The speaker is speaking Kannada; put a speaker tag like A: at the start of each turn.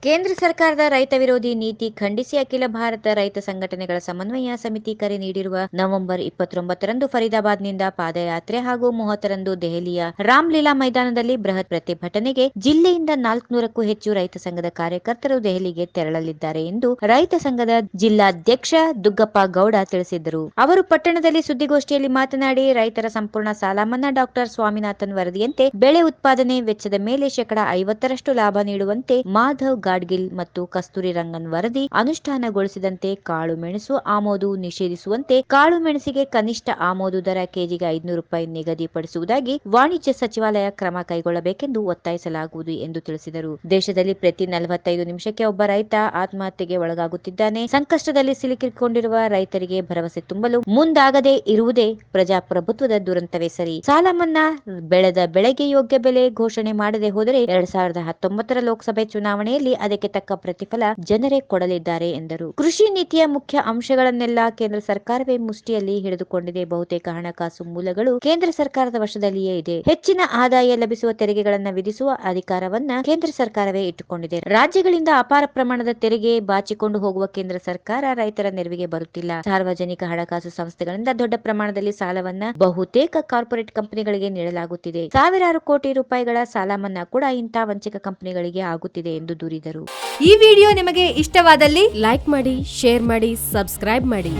A: ಕೇಂದ್ರ ಸರ್ಕಾರದ ರೈತ ವಿರೋಧಿ ನೀತಿ ಖಂಡಿಸಿ ಅಖಿಲ ಭಾರತ ರೈತ ಸಂಘಟನೆಗಳ ಸಮನ್ವಯ ಸಮಿತಿ ಕರೆ ನೀಡಿರುವ ನವೆಂಬರ್ 29ರಂದು ಫರೀದಾಬಾದ್ನಿಂದ ಪಾದಯಾತ್ರೆ ಹಾಗೂ 30ರಂದು ದೆಹಲಿಯ ರಾಮ್ಲೀಲಾ ಮೈದಾನದಲ್ಲಿ ಬೃಹತ್ ಪ್ರತಿಭಟನೆಗೆ ಜಿಲ್ಲೆಯಿಂದ 400ಕ್ಕೂ ಹೆಚ್ಚು ರೈತ ಸಂಘದ ಕಾರ್ಯಕರ್ತರು ದೆಹಲಿಗೆ ತೆರಳಲಿದ್ದಾರೆ ಎಂದು ರೈತ ಸಂಘದ ಜಿಲ್ಲಾಧ್ಯಕ್ಷ ದುಗ್ಗಪ್ಪ ಗೌಡ ತಿಳಿಸಿದರು. ಅವರು ಪಟ್ಟಣದಲ್ಲಿ ಸುದ್ದಿಗೋಷ್ಠಿಯಲ್ಲಿ ಮಾತನಾಡಿ, ರೈತರ ಸಂಪೂರ್ಣ ಸಾಲ ಮನ್ನಾ ಡಾಕ್ಟರ್ ಸ್ವಾಮಿನಾಥನ್ ವರದಿಯಂತೆ ಬೆಳೆ ಉತ್ಪಾದನೆ ವೆಚ್ಚದ ಮೇಲೆ ಶೇಕಡಾ 50ರಷ್ಟು ಲಾಭ ನೀಡುವಂತೆ, ಮಾಧವ್ ಗಾಡ್ಗಿಲ್ ಮತ್ತು ಕಸ್ತೂರಿ ರಂಗನ್ ವರದಿ ಅನುಷ್ಠಾನಗೊಳಿಸಿದಂತೆ, ಕಾಳು ಮೆಣಸು ಆಮದು ನಿಷೇಧಿಸುವಂತೆ, ಕಾಳು ಮೆಣಸಿಗೆ ಕನಿಷ್ಠ ಆಮದು ದರ ಕೆಜಿಗೆ 500 ರೂಪಾಯಿ ನಿಗದಿಪಡಿಸುವುದಾಗಿ ವಾಣಿಜ್ಯ ಸಚಿವಾಲಯ ಕ್ರಮ ಕೈಗೊಳ್ಳಬೇಕೆಂದು ಒತ್ತಾಯಿಸಲಾಗುವುದು ಎಂದು ತಿಳಿಸಿದರು. ದೇಶದಲ್ಲಿ ಪ್ರತಿ 45 ನಿಮಿಷಕ್ಕೆ ಒಬ್ಬ ರೈತ ಆತ್ಮಹತ್ಯೆಗೆ ಒಳಗಾಗುತ್ತಿದ್ದಾನೆ. ಸಂಕಷ್ಟದಲ್ಲಿ ಸಿಲುಕಿಕೊಂಡಿರುವ ರೈತರಿಗೆ ಭರವಸೆ ತುಂಬಲು ಮುಂದಾಗದೇ ಇರುವುದೇ ಪ್ರಜಾಪ್ರಭುತ್ವದ ದುರಂತವೇ ಸರಿ. ಸಾಲ ಮನ್ನಾ, ಬೆಳೆದ ಬೆಳೆಗೆ ಯೋಗ್ಯ ಬೆಲೆ ಘೋಷಣೆ ಮಾಡದೆ ಹೋದರೆ 2019ರ ಲೋಕಸಭೆ ಚುನಾವಣೆಯಲ್ಲಿ ಅದಕ್ಕೆ ತಕ್ಕ ಪ್ರತಿಫಲ ಜನರೇ ಕೊಡಲಿದ್ದಾರೆ ಎಂದರು. ಕೃಷಿ ನೀತಿಯ ಮುಖ್ಯ ಅಂಶಗಳನ್ನೆಲ್ಲ ಕೇಂದ್ರ ಸರ್ಕಾರವೇ ಮುಷ್ಟಿಯಲ್ಲಿ ಹಿಡಿದುಕೊಂಡಿದೆ. ಬಹುತೇಕ ಹಣಕಾಸು ಮೂಲಗಳು ಕೇಂದ್ರ ಸರ್ಕಾರದ ವಶದಲ್ಲಿಯೇ ಇದೆ. ಹೆಚ್ಚಿನ ಆದಾಯ ಲಭಿಸುವ ತೆರಿಗೆಗಳನ್ನು ವಿಧಿಸುವ ಅಧಿಕಾರವನ್ನ ಕೇಂದ್ರ ಸರ್ಕಾರವೇ ಇಟ್ಟುಕೊಂಡಿದೆ. ರಾಜ್ಯಗಳಿಂದ ಅಪಾರ ಪ್ರಮಾಣದ ತೆರಿಗೆ ಬಾಚಿಕೊಂಡು ಹೋಗುವ ಕೇಂದ್ರ ಸರ್ಕಾರ ರೈತರ ನೆರವಿಗೆ ಬರುತ್ತಿಲ್ಲ. ಸಾರ್ವಜನಿಕ ಹಣಕಾಸು ಸಂಸ್ಥೆಗಳಿಂದ ದೊಡ್ಡ ಪ್ರಮಾಣದಲ್ಲಿ ಸಾಲವನ್ನ ಬಹುತೇಕ ಕಾರ್ಪೊರೇಟ್ ಕಂಪನಿಗಳಿಗೆ ನೀಡಲಾಗುತ್ತಿದೆ. ಸಾವಿರಾರು ಕೋಟಿ ರೂಪಾಯಿಗಳ ಸಾಲ ಮನ್ನಾ ಕೂಡ ಇಂಥ ವಂಚಕ ಕಂಪನಿಗಳಿಗೆ ಆಗುತ್ತಿದೆ ಎಂದು ದೂರಿದರು.
B: ಈ ವಿಡಿಯೋ ನಿಮಗೆ ಇಷ್ಟವಾದಲ್ಲಿ ಲೈಕ್ ಮಾಡಿ, ಶೇರ್ ಮಾಡಿ, ಸಬ್ಸ್ಕ್ರೈಬ್ ಮಾಡಿ.